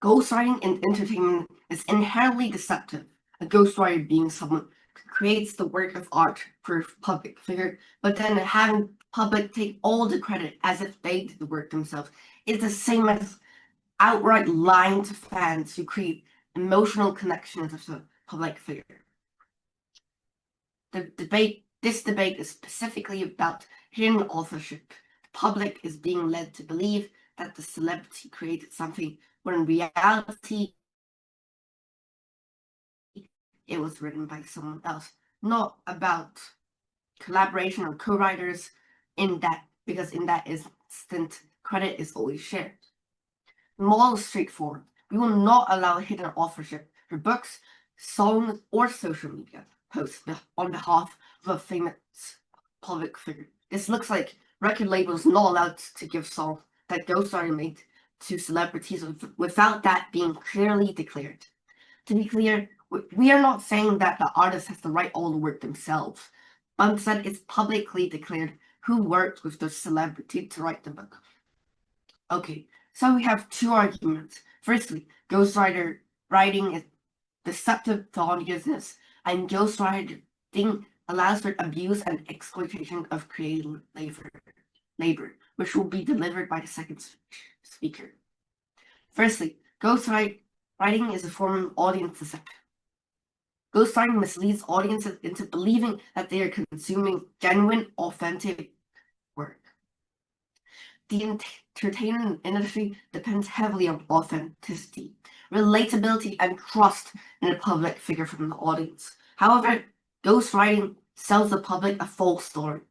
Ghostwriting in entertainment is inherently deceptive. A ghostwriter being someone who creates the work of art for a public figure, but then having the public take all the credit as if they did the work themselves. It's the same as outright lying to fans who create emotional connections with the public figure. This debate is specifically about hidden authorship. The public is being led to believe that the celebrity created something, when in reality, it was written by someone else. Not about collaboration or co-writers because in that instant, credit is always shared. The model is straightforward. We will not allow hidden authorship for books, songs, or social media posts on behalf of a famous public figure. This looks like record labels not allowed to give songs that ghostwriter made to celebrities without that being clearly declared. To be clear, we are not saying that the artist has to write all the work themselves, but instead it's publicly declared who worked with the celebrity to write the book. Okay, so we have two arguments. Firstly, ghostwriter writing is deceptive to audiences, and ghostwriting allows for abuse and exploitation of creative labor, which will be delivered by the second speaker. Firstly, ghostwriting is a form of audience deception. Ghostwriting misleads audiences into believing that they are consuming genuine, authentic work. The entertainment industry depends heavily on authenticity, relatability, and trust in a public figure from the audience. However, ghostwriting sells the public a false story.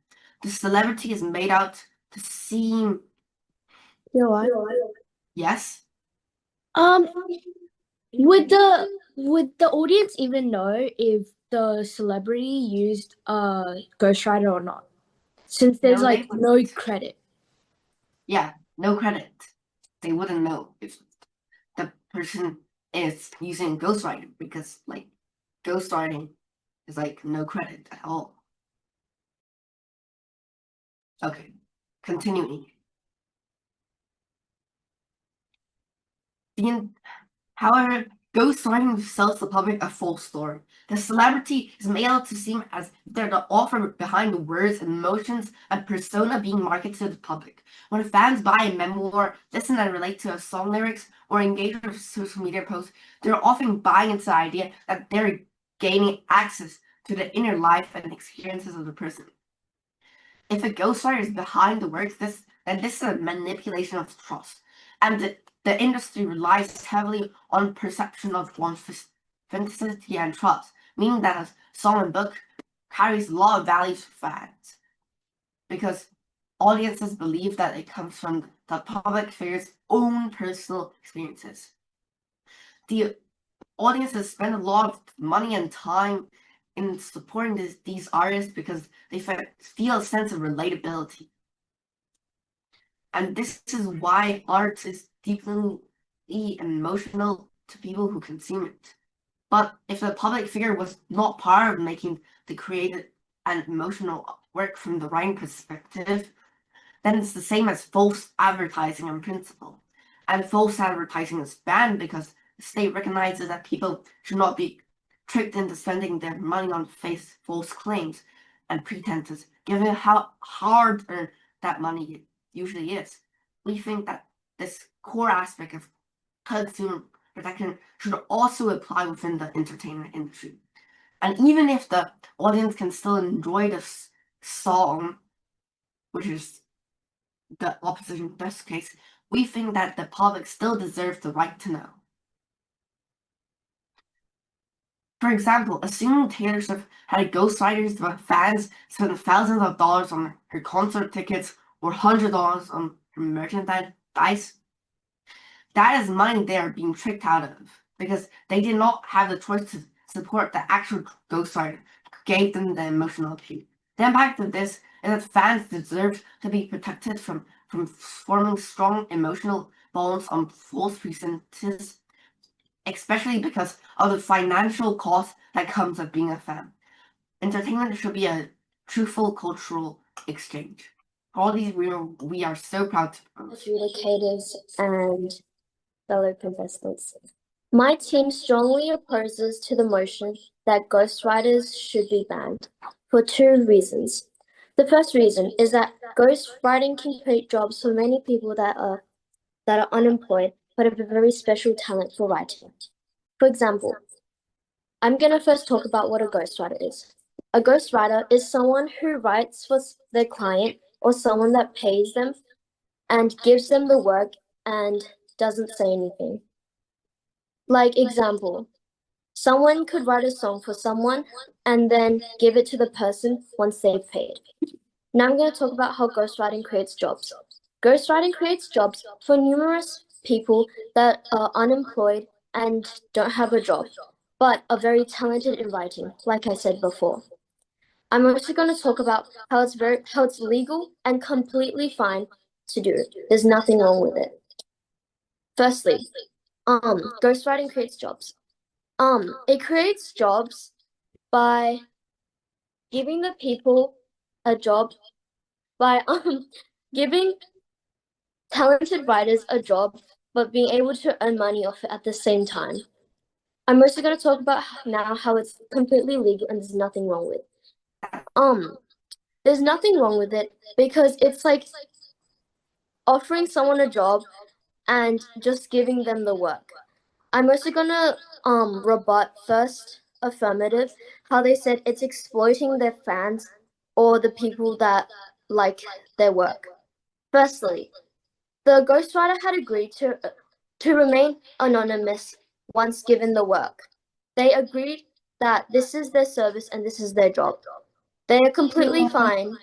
The celebrity is made out to seem... Yes? Would the audience even know if the celebrity used a ghostwriter or not? Since there's no credit. Yeah, no credit. They wouldn't know if the person is using ghostwriting because ghostwriting is no credit at all. Okay, continuing. However, ghostwriting sells the public a false story. The celebrity is made out to seem as if they're the author behind the words, emotions, and persona being marketed to the public. When fans buy a memoir, listen and relate to a song lyrics, or engage with social media posts, they're often buying into the idea that they're gaining access to the inner life and experiences of the person. If a ghostwriter is behind the works, then this is a manipulation of trust. And the industry relies heavily on perception of authenticity and trust, meaning that a song and book carries a lot of value to fans, because audiences believe that it comes from the public figure's own personal experiences. The audiences spend a lot of money and time in supporting these artists because they feel a sense of relatability. And this is why art is deeply emotional to people who consume it. But if the public figure was not part of making the creative and emotional work from the writing perspective, then it's the same as false advertising in principle. And false advertising is banned because the state recognizes that people should not be tricked into spending their money on false claims and pretenses, given how hard-earned that money usually is. We think that this core aspect of consumer protection should also apply within the entertainment industry. And even if the audience can still enjoy this song, which is the opposition best case, we think that the public still deserves the right to know. For example, assuming Taylor Swift had ghostwriters, the fans spent thousands of dollars on her concert tickets or $100 on her merchandise, that is money they are being tricked out of because they did not have the choice to support the actual ghostwriter who gave them the emotional appeal. The impact of this is that fans deserve to be protected from forming strong emotional bonds on false pretenses, especially because of the financial cost that comes with being a fan. Entertainment should be a truthful cultural exchange. For all these reasons, we are so proud to communicators and fellow contestants. My team strongly opposes to the motion that ghostwriters should be banned for two reasons. The first reason is that ghostwriting can create jobs for many people that are unemployed but have a very special talent for writing. For example, I'm going to first talk about what a ghostwriter is. A ghostwriter is someone who writes for their client or someone that pays them and gives them the work and doesn't say anything. Like example, someone could write a song for someone and then give it to the person once they've paid. Now I'm going to talk about how ghostwriting creates jobs. Ghostwriting creates jobs for numerous people that are unemployed and don't have a job, but are very talented in writing, like I said before. I'm also going to talk about how it's legal and completely fine to do. There's nothing wrong with it. Firstly, ghostwriting creates jobs. It creates jobs by giving the people a job, by giving talented writers a job, but being able to earn money off it at the same time. I'm also going to talk about now how it's completely legal and there's nothing wrong with it. There's nothing wrong with it because it's like offering someone a job and just giving them the work. I'm also gonna rebut first affirmative how they said it's exploiting their fans or the people that like their work. Firstly, the ghostwriter had agreed to remain anonymous once given the work. They agreed that this is their service and this is their job. They are completely fine.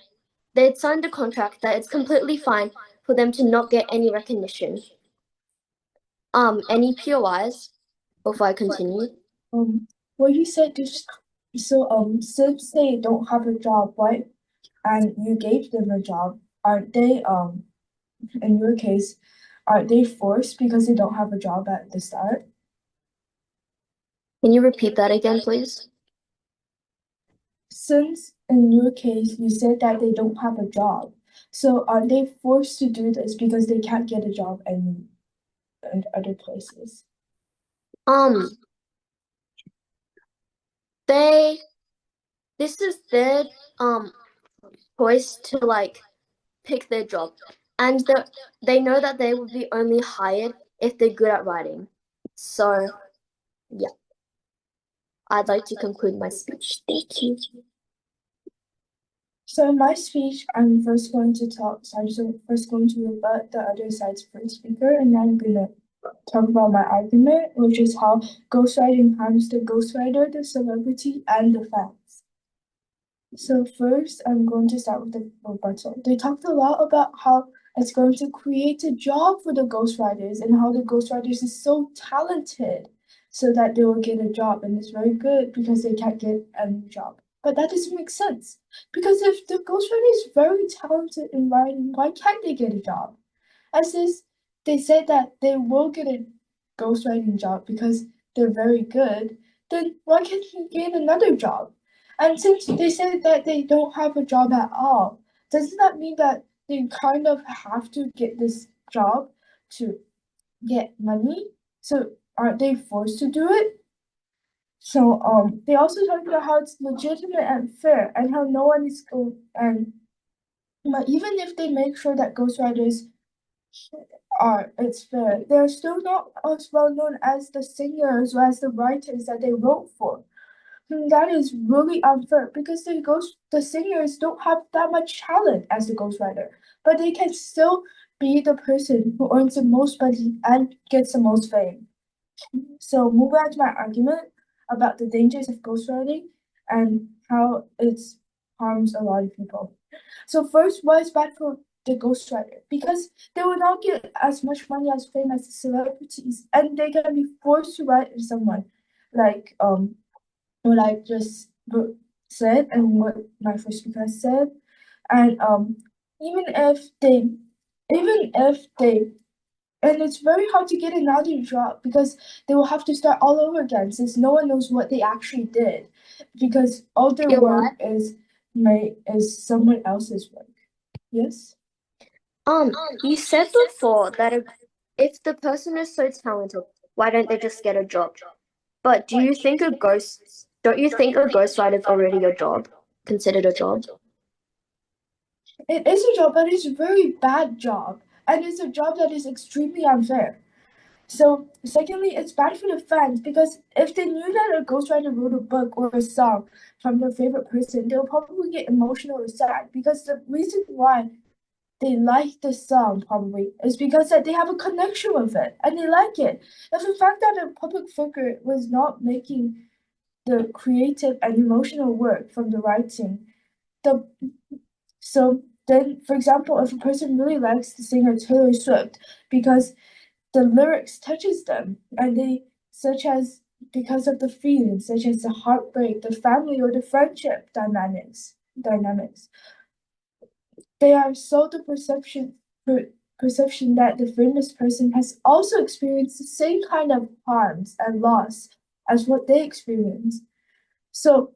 They had signed a contract that it's completely fine for them to not get any recognition. Any POIs before I continue? Well, you said this, since they don't have a job, right, and you gave them a job, aren't they, in your case, aren't they forced because they don't have a job at the start? Can you repeat that again, please? Since in your case, you said that they don't have a job, so are they forced to do this because they can't get a job in other places? This is their choice to like pick their job, and they know that they will be only hired if they're good at writing. So, yeah, I'd like to conclude my speech. Thank you. So in my speech, I'm first going to rebut the other side's first speaker, and then I'm gonna talk about my argument, which is how ghostwriting harms the ghostwriter, the celebrity, and the fans. So first, I'm going to start with the rebuttal. They talked a lot about how it's going to create a job for the ghostwriters and how the ghostwriters is so talented so that they will get a job, and it's very good because they can't get a new job. But that doesn't make sense, because if the ghostwriter is very talented in writing, why can't they get a job? As is, they said that they will get a ghostwriting job because they're very good, then why can't you get another job? And since they said that they don't have a job at all, doesn't that mean that they kind of have to get this job to get money? So aren't they forced to do it? So they also talked about how it's legitimate and fair, and how no one is but even if they make sure that ghostwriters it's fair, they're still not as well known as the singers or as the writers that they wrote for. And that is really unfair because the singers don't have that much talent as the ghostwriter, but they can still be the person who earns the most money and gets the most fame. So moving on to my argument about the dangers of ghostwriting and how it harms a lot of people. So first, why is bad for the ghostwriter? Because they will not get as much money as fame as the celebrities, and they can be forced to write in someone, like what I just said and what my first speaker said, and even if they and it's very hard to get another job because they will have to start all over again since no one knows what they actually did, because all their work is someone else's work. Yes. You said before that if the person is so talented, why don't they just get a job? But don't you think a ghostwriter is already a job, considered a job? It is a job, but it's a very bad job, and it's a job that is extremely unfair. So, secondly, it's bad for the fans because if they knew that a ghostwriter wrote a book or a song from their favorite person, they'll probably get emotional or sad because the reason why they like the song probably is because that they have a connection with it and they like it. If the fact that a public figure was not making the creative and emotional work from the writing, so then, for example, if a person really likes the singer Taylor Swift because the lyrics touches them and they such as because of the feelings such as the heartbreak, the family or the friendship dynamics, they are so the perception that the famous person has also experienced the same kind of harms and loss as what they experience. So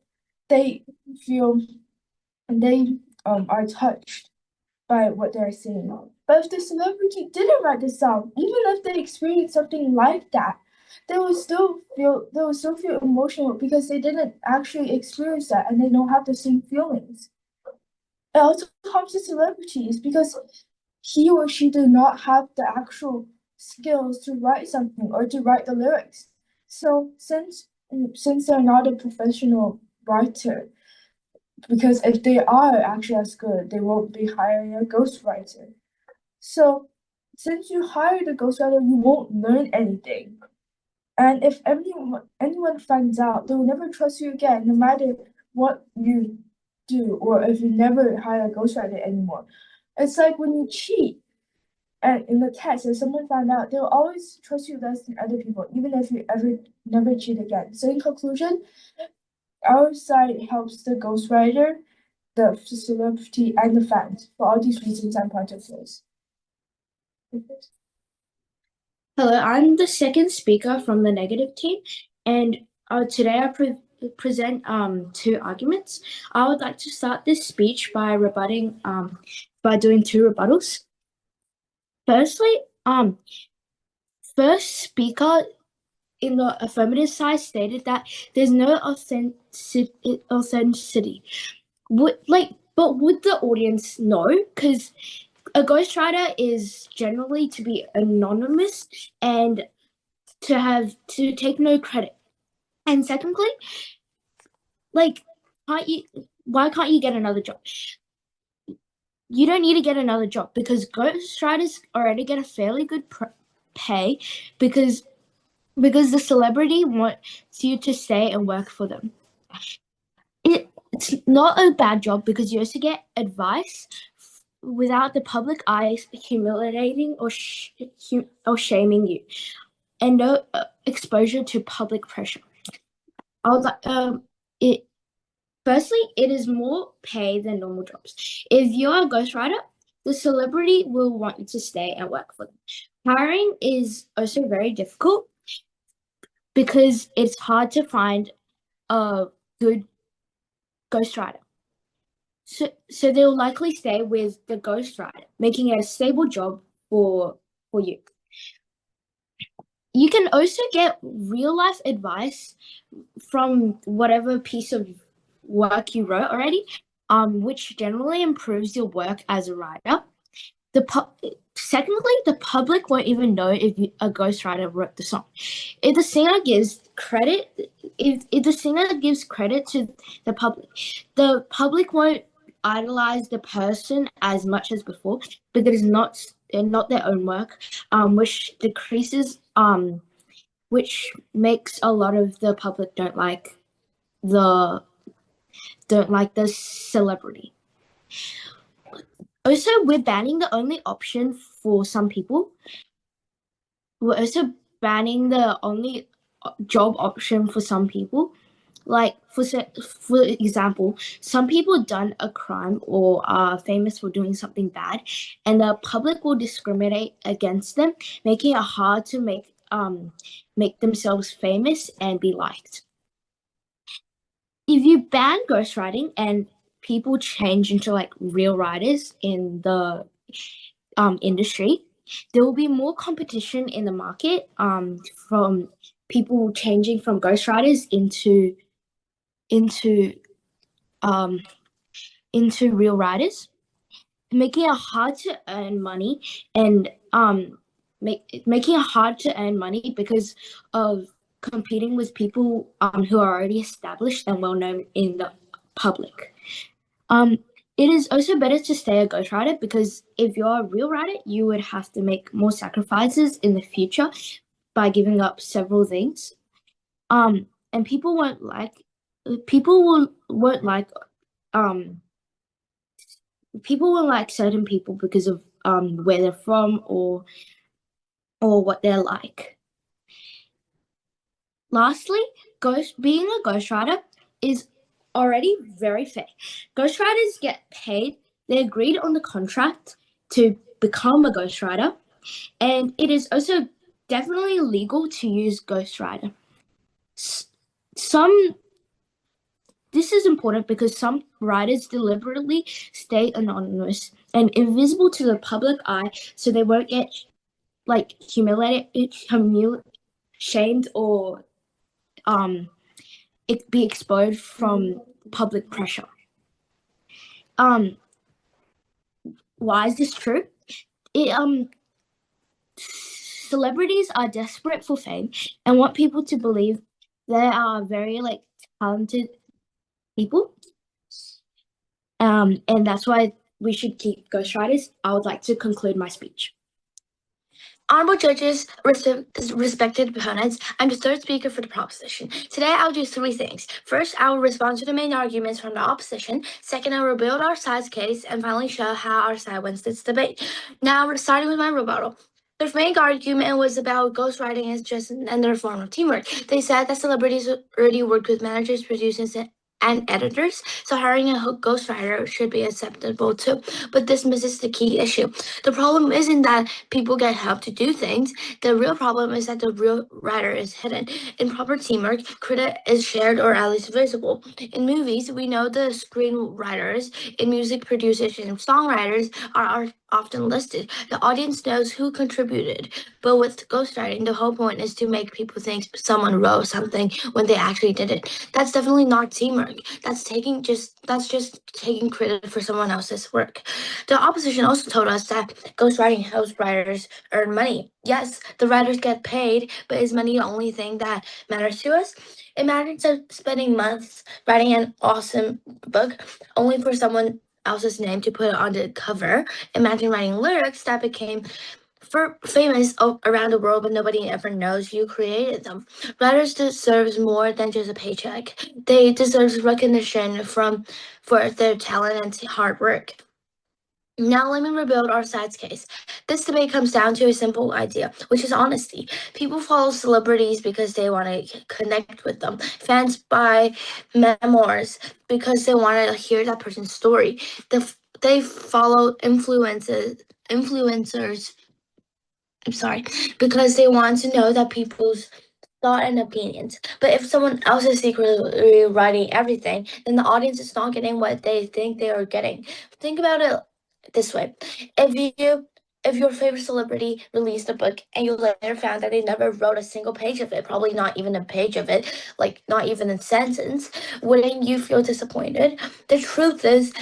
they feel and they are touched by what they're seeing. But if the celebrity didn't write the song, even if they experienced something like that, they will still feel emotional because they didn't actually experience that and they don't have the same feelings. It also comes to celebrities because he or she did not have the actual skills to write something or to write the lyrics. So since they're not a professional writer, because if they are actually as good, they won't be hiring a ghostwriter. So since you hired a ghostwriter, you won't learn anything. And if anyone finds out, they will never trust you again, no matter what you do, or if you never hire a ghostwriter anymore. It's like when you cheat and in the test, if someone found out, they'll always trust you less than other people, even if you ever never cheat again. So in conclusion, our site helps the ghostwriter, the celebrity, and the fans for all these reasons and points of views. Hello, I'm the second speaker from the negative team, and today I present two arguments. I would like to start this speech by rebutting by doing two rebuttals. Firstly, first speaker in the affirmative side stated that there's no authenticity. But would the audience know? Because a ghostwriter is generally to be anonymous and to take no credit. And secondly, why can't you get another job? You don't need to get another job because ghostwriters already get a fairly good pay because the celebrity wants you to stay and work for them. It's not a bad job because you also get advice without the public eye humiliating or shaming you, and no exposure to public pressure. Firstly, it is more pay than normal jobs. If you're a ghostwriter, the celebrity will want you to stay and work for them. Hiring is also very difficult because it's hard to find a good ghostwriter. So they'll likely stay with the ghostwriter, making it a stable job for you. You can also get real life advice from whatever piece of work you wrote already, which generally improves your work as a writer. Secondly, the public won't even know if a ghostwriter wrote the song. If the singer gives credit, if the singer gives credit to the public won't idolize the person as much as before because it's not their own work, which decreases, which makes a lot of the public don't like the celebrity. Also, we're banning the only option for some people. We're also banning the only job option for some people. Like, for example, some people done a crime or are famous for doing something bad, and the public will discriminate against them, making it hard to make themselves famous and be liked. If you ban ghostwriting and people change into like real writers in the industry, there will be more competition in the market from people changing from ghostwriters into real writers, making it hard to earn money and making it hard to earn money because of competing with people who are already established and well known in the public. It is also better to stay a ghostwriter because if you're a real writer, you would have to make more sacrifices in the future by giving up several things. And people won't like certain people because of where they're from or what they're like. Lastly, being a ghostwriter is already very fair. Ghostwriters get paid. They agreed on the contract to become a ghostwriter, and it is also definitely legal to use ghostwriter. This is important because some writers deliberately stay anonymous and invisible to the public eye, so they won't get humiliated, shamed, or it be exposed from public pressure. Why is this true? Celebrities are desperate for fame and want people to believe they are very talented people. And that's why we should keep ghostwriters. I would like to conclude my speech. Honorable judges, respected opponents, I'm the third speaker for the proposition. Today, I'll do three things. First, I will respond to the main arguments from the opposition. Second, I will build our side's case. And finally, show how our side wins this debate. Now, starting with my rebuttal. Their main argument was about ghostwriting as just another form of teamwork. They said that celebrities already work with managers, producers, and editors, so hiring a ghostwriter should be acceptable too. But this misses the key issue. The problem isn't that people get help to do things. The real problem is that the real writer is hidden. In proper teamwork, credit is shared or at least visible. In movies, we know the screenwriters. In music, producers and songwriters are often listed. The audience knows who contributed. But with ghostwriting, the whole point is to make people think someone wrote something when they actually did it. That's definitely not teamwork. That's just taking credit for someone else's work. The opposition also told us that ghostwriting helps writers earn money. Yes, the writers get paid, but is money the only thing that matters to us? Imagine spending months writing an awesome book only for someone else's name to put it on the cover. Imagine writing lyrics that became famous around the world, but nobody ever knows you created them. Writers deserve more than just a paycheck. They deserve recognition for their talent and hard work. Now let me rebuild our side's case. This debate comes down to a simple idea, which is honesty. People follow celebrities because they want to connect with them. Fans buy memoirs because they want to hear that person's story. They follow influencers because they want to know that people's thought and opinions. But if someone else is secretly writing everything, then the audience is not getting what they think they are getting. Think about it this way. If your favorite celebrity released a book and you later found that they never wrote a single page of it, probably not even a page of it, not even a sentence, wouldn't you feel disappointed? The truth is,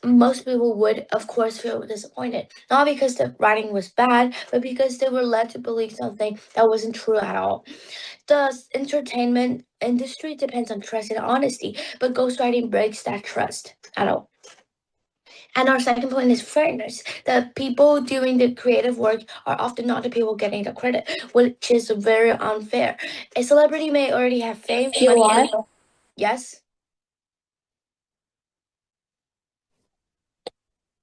most people would, of course, feel disappointed. Not because the writing was bad, but because they were led to believe something that wasn't true at all. The entertainment industry depends on trust and honesty, but ghostwriting breaks that trust at all. And our second point is fairness. The people doing the creative work are often not the people getting the credit, which is very unfair. A celebrity may already have fame, money, and yes.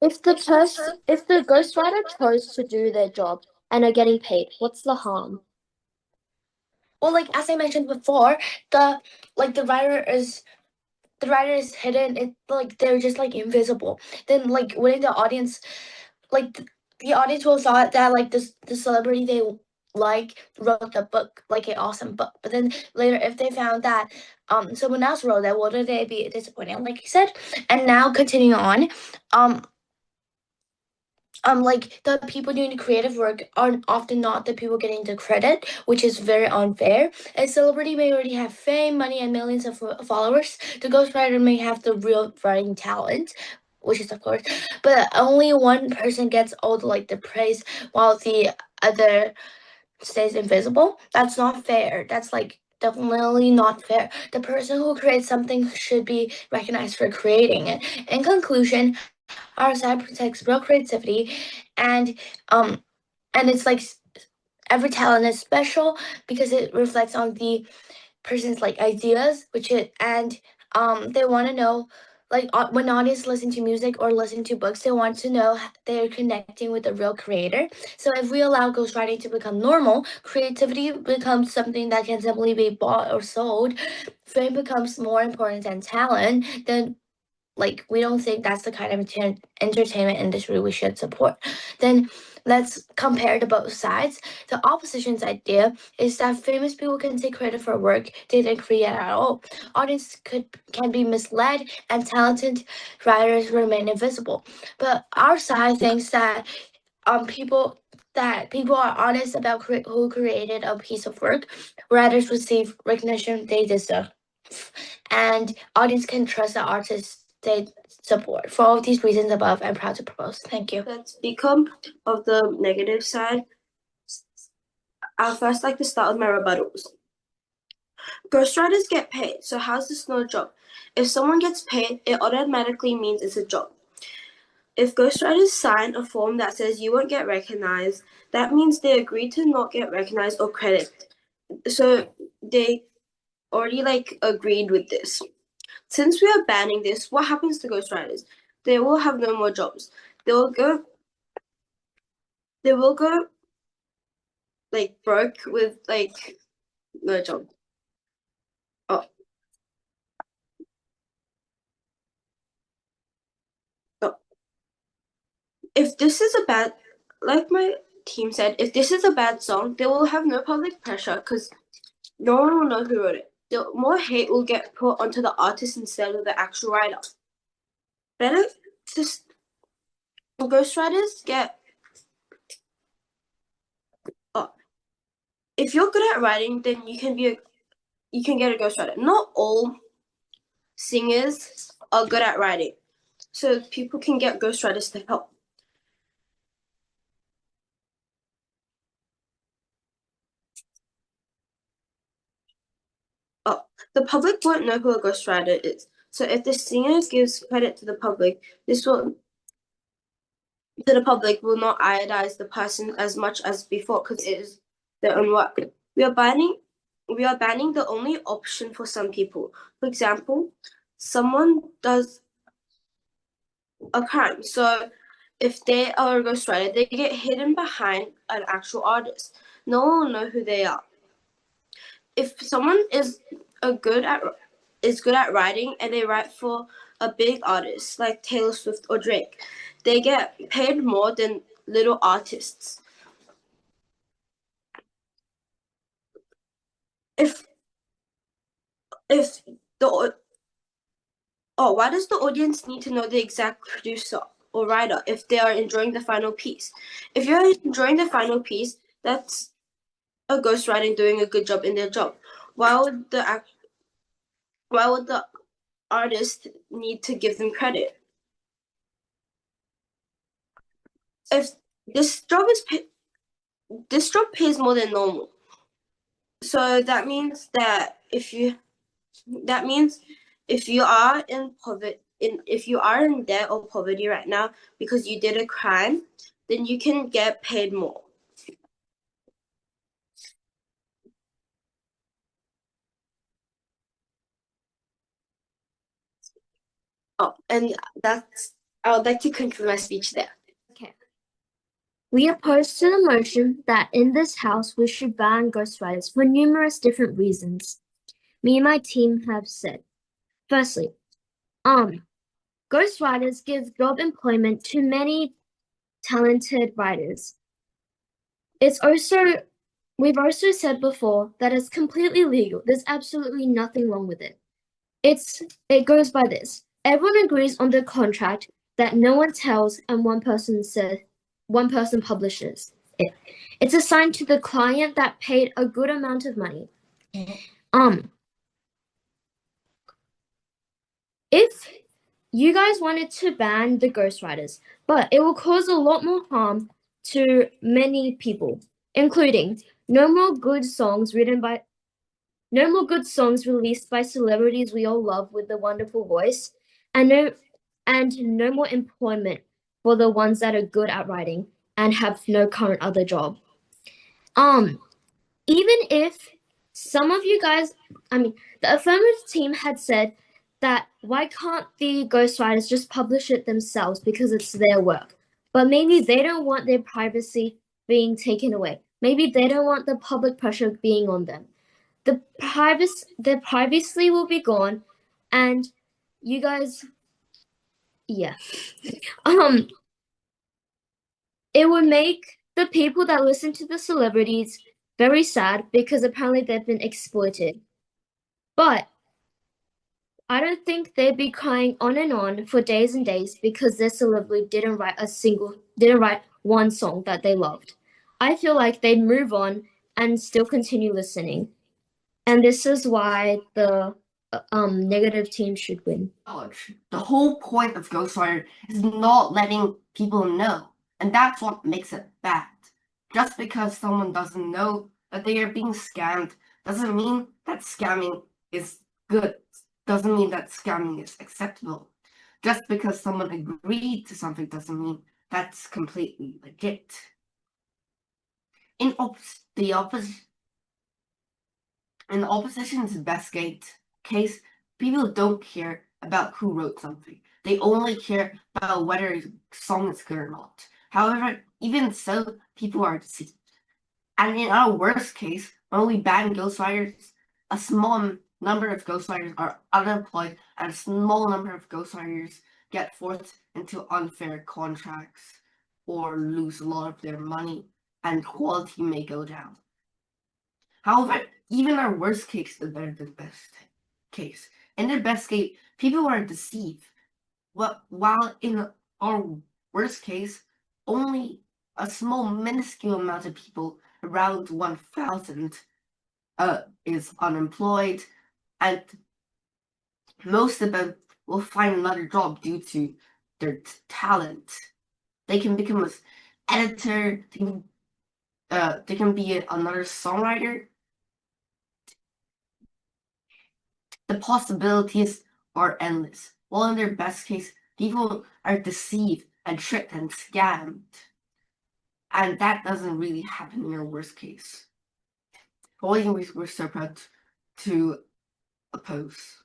If the ghostwriter chose to do their job and are getting paid, what's the harm? Well, as I mentioned before, the writer is hidden. It they're just invisible. Then wouldn't the audience the audience will thought that the celebrity they wrote the book, an awesome book. But then later, if they found that someone else wrote that, wouldn't they be disappointed? Like you said. And now continuing on, like the people doing the creative work are often not the people getting the credit, which is very unfair. A celebrity may already have fame, money, and millions of followers. The ghostwriter may have the real writing talent, which is of course, but only one person gets all the praise while the other stays invisible. That's not fair. That's definitely not fair. The person who creates something should be recognized for creating it. In conclusion, our side protects real creativity, and it's every talent is special because it reflects on the person's ideas, they want to know when audience listen to music or listen to books, they want to know they're connecting with a real creator. So if we allow ghostwriting to become normal, creativity becomes something that can simply be bought or sold. Fame becomes more important than talent. Then we don't think that's the kind of entertainment industry we should support. Then let's compare to both sides. The opposition's idea is that famous people can take credit for work they didn't create at all. Audience can be misled, and talented writers remain invisible. But our side thinks that people are honest about who created a piece of work. Writers receive recognition they deserve, and audience can trust the artists they support. For all of these reasons above, I'm proud to propose. Thank you. Let's become of the negative side. I'll first like to start with my rebuttals. Ghostwriters get paid, so how's this not a job? If someone gets paid, it automatically means it's a job. If ghostwriters sign a form that says you won't get recognized, that means they agreed to not get recognized or credit. So they already agreed with this. Since we are banning this, what happens to ghostwriters? They will have no more jobs. They will go broke with no job. If this is a bad, like my team said, if this is a bad song, they will have no public pressure because no one will know who wrote it. The more hate will get put onto the artist instead of the actual writer. Better just ghostwriters get. If you're good at writing, then you can get a ghostwriter. Not all singers are good at writing, so people can get ghostwriters to help. The public won't know who a ghostwriter is. So if the singer gives credit to the public, the public will not idolize the person as much as before because it is their own work. We are banning the only option for some people. For example, someone does a crime. So if they are a ghostwriter, they get hidden behind an actual artist. No one will know who they are. If someone is good at writing and they write for a big artist like Taylor Swift or Drake, they get paid more than little artists. Why does the audience need to know the exact producer or writer if they are enjoying the final piece? If you're enjoying the final piece, that's a ghostwriting doing a good job in their job. Why would the artist need to give them credit? If this job pays more than normal, so that means if you are in poverty, if you are in debt or poverty right now because you did a crime, then you can get paid more. And I would like to conclude my speech there. Okay. We oppose to the motion that in this house we should ban ghostwriters for numerous different reasons. Me and my team have said. Firstly, ghostwriters give job employment to many talented writers. We've also said before that it's completely legal. There's absolutely nothing wrong with it. It goes by this. Everyone agrees on the contract that no one tells and one person says one person publishes it. It's assigned to the client that paid a good amount of money. If you guys wanted to ban the ghostwriters, but it will cause a lot more harm to many people, including no more good songs released by celebrities we all love with a wonderful voice, and no more employment for the ones that are good at writing and have no current other job. Even if some of you guys, the affirmative team had said that why can't the ghostwriters just publish it themselves because it's their work? But maybe they don't want their privacy being taken away. Maybe they don't want the public pressure being on them. Their privacy will be gone, and you guys, yeah. It would make the people that listen to the celebrities very sad because apparently they've been exploited. But I don't think they'd be crying on and on for days and days because their celebrity didn't write one song that they loved. I feel like they'd move on and still continue listening. And this is why the negative team should win. The whole point of ghostwriter is not letting people know, and that's what makes it bad. Just because someone doesn't know that they are being scammed doesn't mean that scamming is good, doesn't mean that scamming is acceptable. Just because someone agreed to something doesn't mean that's completely legit. In the opposition's best case, people don't care about who wrote something. They only care about whether a song is good or not. However, even so, people are deceived. And in our worst case, when we ban ghostwriters, a small number of ghostwriters are unemployed and a small number of ghostwriters get forced into unfair contracts or lose a lot of their money, and quality may go down. However, even our worst case is better than best case. In the best case, people are deceived. While in our worst case, only a small minuscule amount of people, around 1,000, is unemployed, and most of them will find another job due to their talent. They can become an editor, they can be another songwriter. The possibilities are endless. While in their best case, people are deceived and tricked and scammed. And that doesn't really happen in your worst case. Only we're so proud to oppose.